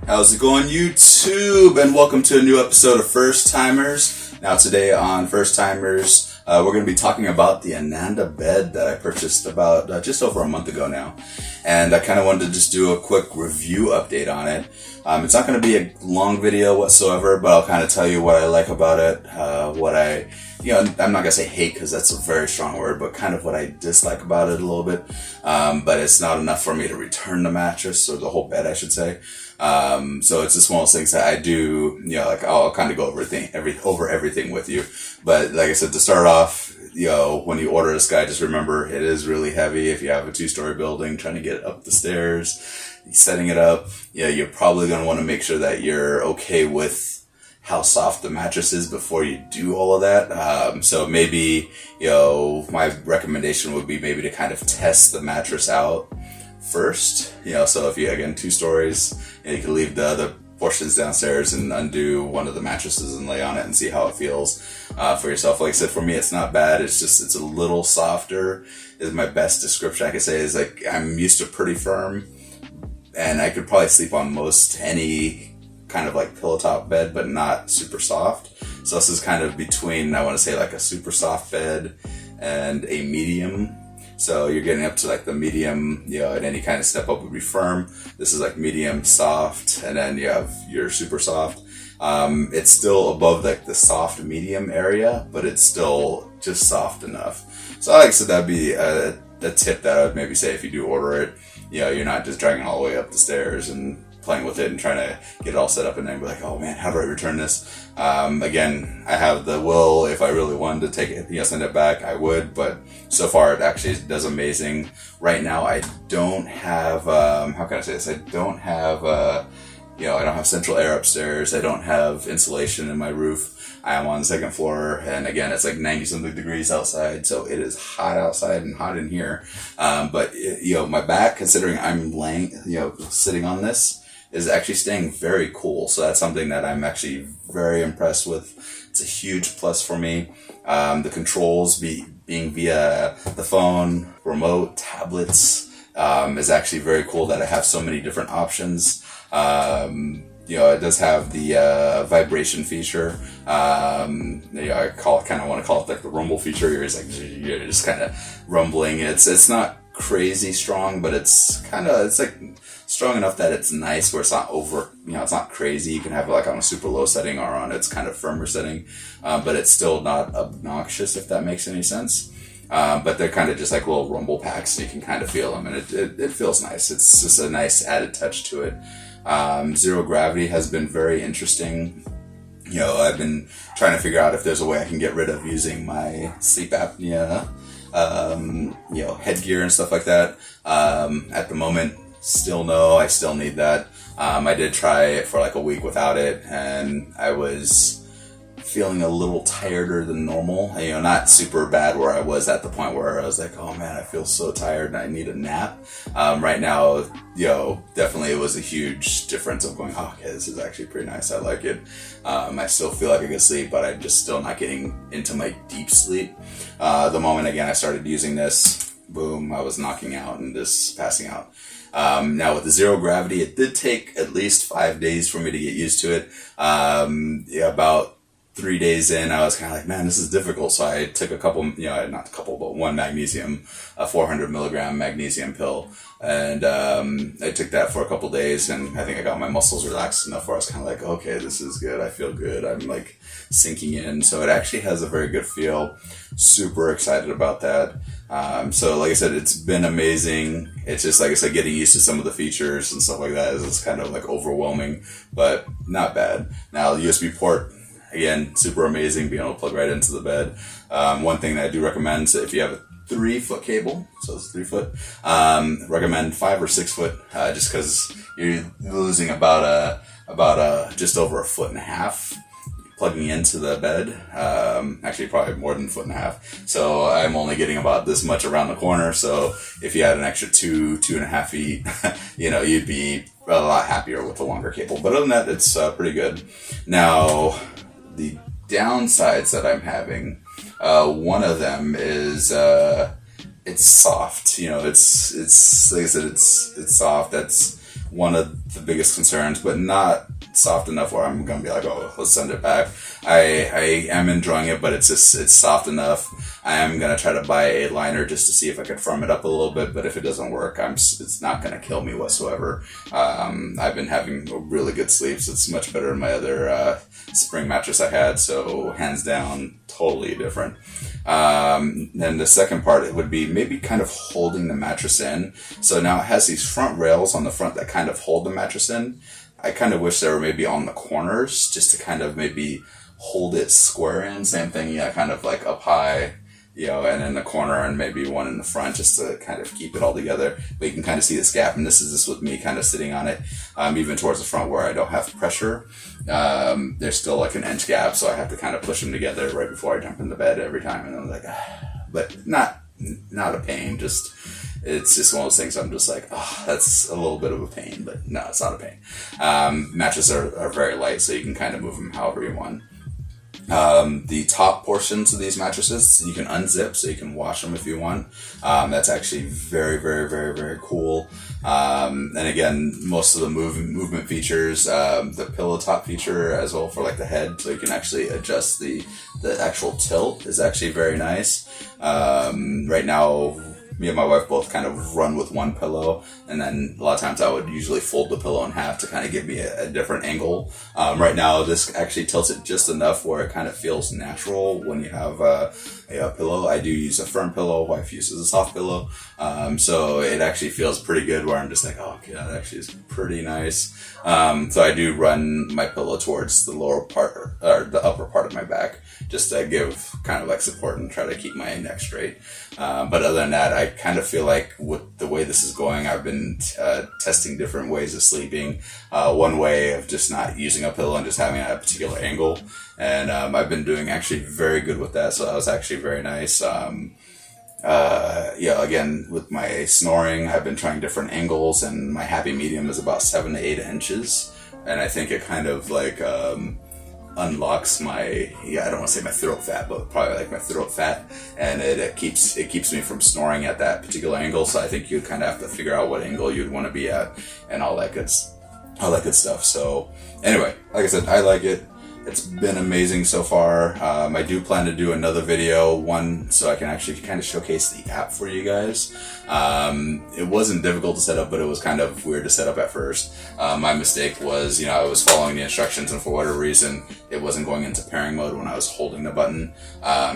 How's it going, YouTube? And welcome to a new episode of First Timers. Now today on First Timers, we're going to be talking about the Ananda bed that I purchased about just over a month ago now. And I kind of wanted to just do a quick review update on it. It's not going to be a long video whatsoever, but I'll kind of tell you what I like about it, I'm not going to say hate because that's a very strong word, but kind of what I dislike about it a little bit. But it's not enough for me to return the mattress, or the whole bed, I should say. So it's just one of those things that I do, I'll kind of go over everything with you. But like I said, to start off, when you order this guy, just remember it is really heavy. If you have a 2-story building, trying to get up the stairs, setting it up, you're probably going to want to make sure that you're okay with how soft the mattress is before you do all of that. So maybe, my recommendation would be maybe to kind of test the mattress out first. So if you, again, 2 stories, you can leave the other portions downstairs and undo one of the mattresses and lay on it and see how it feels for yourself. Like I said, for me, it's not bad. It's a little softer is my best description I could say. Is like, I'm used to pretty firm, and I could probably sleep on most any kind of like pillow top bed, but not super soft. So this is kind of between, I want to say, like a super soft bed and a medium. So you're getting up to like the medium, and any kind of step up would be firm. This is like medium soft, and then you have your super soft. It's still above like the soft medium area, but it's still just soft enough. So like I said, that'd be a tip that I would maybe say if you do order it. You're not just dragging all the way up the stairs and playing with it and trying to get it all set up and then be like, oh man, how do I return this? Again, I have the will. If I really wanted to take it, send it back, I would, but so far it actually does amazing. Right now I don't have, how can I say this? I don't have, I don't have central air upstairs. I don't have insulation in my roof. I am on the 2nd floor, and again, it's like 90-something degrees outside, so it is hot outside and hot in here. But my back, considering I'm laying, sitting on this, is actually staying very cool. So that's something that I'm actually very impressed with. It's a huge plus for me. The controls being via the phone, remote, tablets, is actually very cool that I have so many different options. It does have the vibration feature. I kind of want to call it like the rumble feature. You're just kind of rumbling. It's not crazy strong, but it's like strong enough that it's nice where it's not over, it's not crazy. You can have it like on a super low setting or on its kind of firmer setting, but it's still not obnoxious, if that makes any sense. But they're kind of just like little rumble packs, so you can kind of feel them, and it feels nice. It's just a nice added touch to it. Zero gravity has been very interesting. I've been trying to figure out if there's a way I can get rid of using my sleep apnea, headgear and stuff like that. At the moment, still no, I still need that. I did try it for like a week without it, and I was feeling a little tireder than normal. Not super bad where I was at the point where I was like, oh man, I feel so tired and I need a nap. Right now, definitely it was a huge difference of going, oh, okay, this is actually pretty nice. I like it. I still feel like I can sleep, but I'm just still not getting into my deep sleep. The moment, again, I started using this, boom, I was knocking out and just passing out. Now with the zero gravity, it did take at least 5 days for me to get used to it. About 3 days in, I was kind of like, man, this is difficult. So I took one magnesium, a 400 milligram magnesium pill. And, I took that for a couple days, and I think I got my muscles relaxed enough where I was kind of like, okay, this is good. I feel good. I'm like sinking in. So it actually has a very good feel. Super excited about that. So like I said, it's been amazing. It's just, like I said, getting used to some of the features and stuff like that is kind of like overwhelming, but not bad. Now the USB port, again, super amazing, being able to plug right into the bed. One thing that I do recommend, so if you have a 3-foot cable, so it's 3 foot, recommend 5 or 6 foot, just because you're losing about just over 1.5 foot plugging into the bed. Actually probably more than 1.5 foot. So I'm only getting about this much around the corner. So if you had an extra 2.5 feet, you'd be a lot happier with the longer cable. But other than that, it's pretty good. Now, the downsides that I'm having, one of them is it's soft. It's like I said, it's soft. That's one of the biggest concerns, but not soft enough where I'm gonna be like, oh, let's send it back. I am enjoying it, but it's soft enough. I am gonna try to buy a liner just to see if I can firm it up a little bit, but if it doesn't work, it's not gonna kill me whatsoever. I've been having really good sleeps. It's much better than my other spring mattress I had, so hands down, totally different. Then the second part, it would be maybe kind of holding the mattress in. So now it has these front rails on the front that kind of hold the mattress in. I kind of wish they were maybe on the corners just to kind of maybe hold it square in. Same thing, yeah, kind of like up high, and in the corner, and maybe one in the front just to kind of keep it all together. But you can kind of see this gap, and this is with me kind of sitting on it, even towards the front where I don't have pressure. There's still like an inch gap, so I have to kind of push them together right before I jump in the bed every time, and I'm like, but not a pain, it's just one of those things I'm just like, that's a little bit of a pain, but no, it's not a pain. Mattresses are very light, so you can kind of move them however you want. The top portions of these mattresses, you can unzip so you can wash them if you want. That's actually very, very, very, very cool. And again, most of the movement features, the pillow top feature as well for like the head, so you can actually adjust the actual tilt is actually very nice. Right now, me and my wife both kind of run with one pillow, and then a lot of times I would usually fold the pillow in half to kind of give me a different angle. Right now, this actually tilts it just enough where it kind of feels natural when you have a pillow. I do use a firm pillow. Wife uses a soft pillow. So it actually feels pretty good where I'm just like, oh, okay, that actually is pretty nice. So I do run my pillow towards the lower part or the upper part of my back just to give kind of like support and try to keep my neck straight. But other than that, I kind of feel like with the way this is going, I've been testing different ways of sleeping. One way of just not using a pillow and just having a particular angle. And I've been doing actually very good with that. So that was actually very nice. Again, with my snoring, I've been trying different angles, and my happy medium is about 7 to 8 inches. And I think it kind of like unlocks my, I don't want to say my throat fat, but probably like my throat fat, and it keeps me from snoring at that particular angle. So I think you'd kind of have to figure out what angle you'd want to be at and all that good stuff. So anyway, like I said, I like it. It's been amazing so far. I do plan to do another video, one so I can actually kind of showcase the app for you guys. It wasn't difficult to set up, but it was kind of weird to set up at first. My mistake was, I was following the instructions, and for whatever reason, it wasn't going into pairing mode when I was holding the button.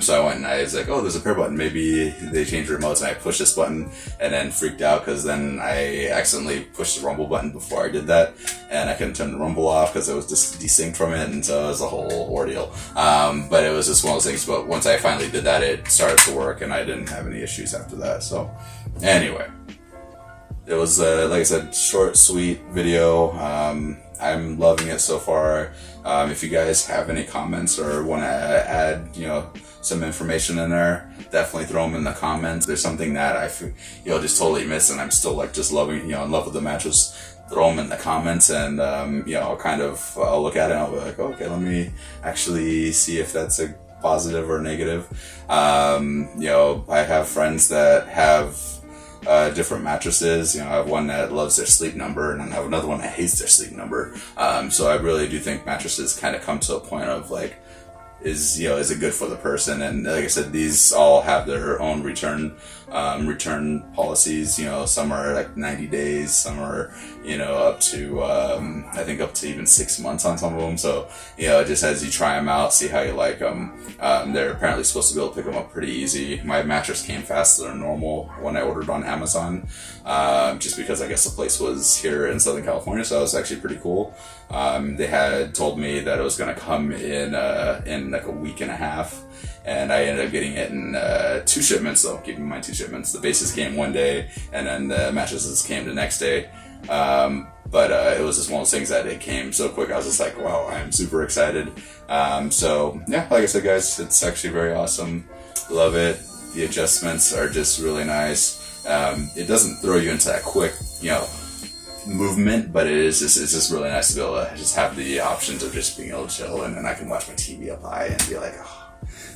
So I went and I was like, oh, there's a pair button. Maybe they changed remotes, and I pushed this button and then freaked out because then I accidentally pushed the rumble button before I did that, and I couldn't turn the rumble off because it was just desynced from it, and so it was a whole ordeal. But it was just one of those things. But once I finally did that, it started to work, and I didn't have any issues after that. So anyway, it was like I said, short, sweet video. I'm loving it so far. If you guys have any comments or want to add, some information in there, definitely throw them in the comments. There's something that I feel, just totally miss, and I'm still like just loving, in love with the mattress. Throw them in the comments, and I'll look at it and I'll be like, okay, let me actually see if that's a positive or negative. I have friends that have different mattresses. I have one that loves their sleep number, and then I have another one that hates their sleep number. So I really do think mattresses kind of come to a point of like, is it good for the person? And like I said, these all have their own return policies. Some are like 90 days, some are up to I think up to even 6 months on some of them. So just as you try them out, see how you like them. They're apparently supposed to be able to pick them up pretty easy. My mattress came faster than normal when I ordered on Amazon, just because I guess the place was here in Southern California, so that was actually pretty cool. They had told me that it was going to come in like a week and a half, and I ended up getting it in 2 shipments. So keep in mind 2 shipments. The bases came one day, and then the mattresses came the next day. But it was just one of those things that it came so quick. I was just like, wow, I'm super excited. So yeah, like I said, guys, it's actually very awesome. Love it. The adjustments are just really nice. It doesn't throw you into that quick, movement, but it's just really nice to be able to just have the options of just being able to chill, and then I can watch my TV up high and be like, oh,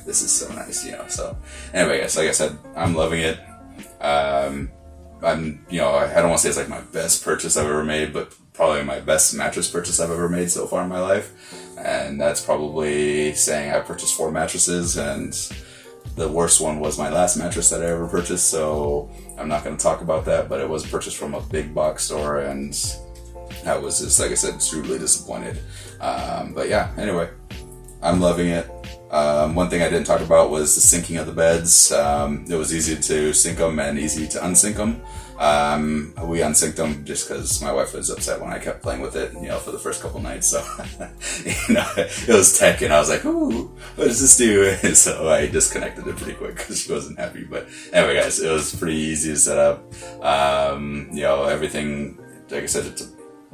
this is so nice, So anyway, guys, like I said, I'm loving it. I don't want to say it's like my best purchase I've ever made, but probably my best mattress purchase I've ever made so far in my life. And that's probably saying I purchased 4 mattresses, and the worst one was my last mattress that I ever purchased. So I'm not going to talk about that, but it was purchased from a big box store, and I was just, like I said, truly disappointed. But yeah, anyway, I'm loving it. One thing I didn't talk about was the syncing of the beds. It was easy to sync them and easy to unsync them. We unsynced them just because my wife was upset when I kept playing with it, for the first couple nights. So, it was tech, and I was like, "Ooh, what does this do?" So I disconnected it pretty quick because she wasn't happy. But anyway, guys, it was pretty easy to set up. Everything, like I said, it's a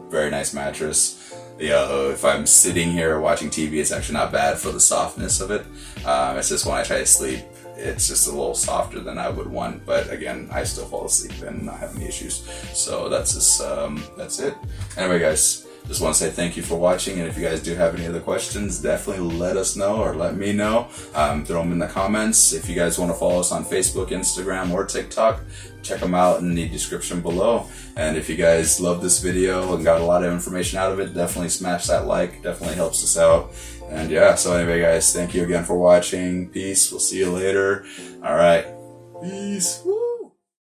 very nice mattress. If I'm sitting here watching TV, it's actually not bad for the softness of it. It's just when I try to sleep, it's just a little softer than I would want. But again, I still fall asleep and not have any issues. So that's it. Anyway, guys, just want to say thank you for watching. And if you guys do have any other questions, definitely let us know or let me know. Throw them in the comments. If you guys want to follow us on Facebook, Instagram, or TikTok, check them out in the description below. And if you guys love this video and got a lot of information out of it, definitely smash that like. Definitely helps us out. And yeah, so anyway, guys, thank you again for watching. Peace. We'll see you later. All right. Peace. Woo.